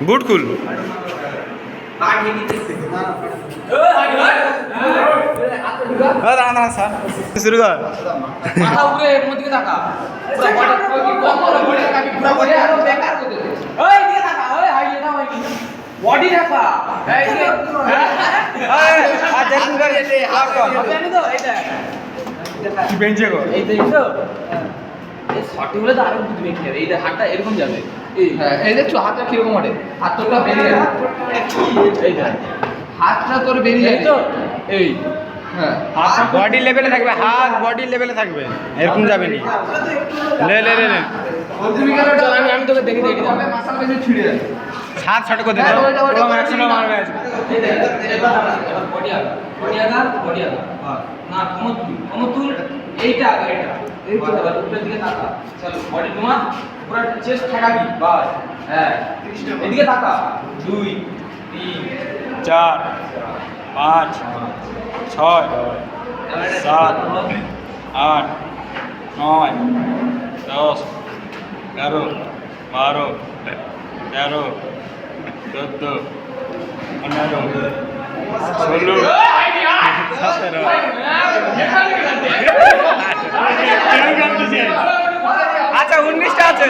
বুট খুল। দাঁড়া স্যার, শুরু কর। মাথা উপরে এর মধ্যে তাকা। পুরো বডি তাকাবি, পুরো বডি আর বেকার করে দে। ওই দিকে তাকা, ওই হাইলে না ওই বডি তাকা। এই যে আর দেখুন করে এই হাত কর। জানি তো এইটা। কি বেঞ্চে কর। এই দেখছো? এই শর্টে হলে তো আরো বুঝবে কি হবে। এই যে হাতটা এরকম যাবে। এই হ্যাঁ, এই দেখছো হাতটা কিরকম ওঠে? হাতটা বেরিয়ে যাবে। এই দেখ। হাতটা তোর বেরিয়ে যাবে তো। এই হ্যাঁ, হাত বডি লেভেলে থাকবে, হাত বডি লেভেলে থাকবে, এরকম যাবে নি। লে লে লে লে তুমি কেন চল আমি তোকে দেখে দেখি তাহলে মাথা বেশি ছিড়ে যাবে। হাত ছোট করে দিতে পুরো ম্যাক্সিমাম মারবে আজকে। এই দেখ এবার বডি আগা বডি আগা না কমর তুল এইটা আগা এটা এই তো এবার উপরের দিকে তাকা চল বডি ঘুমা পুরো চেস্ট ঠেকাবি বাস হ্যাঁ এদিকে তাকা 2 3 4 5 6 7 8 9 10 11 12 13 14 15 16 17 আচ্ছা 19টা আছে।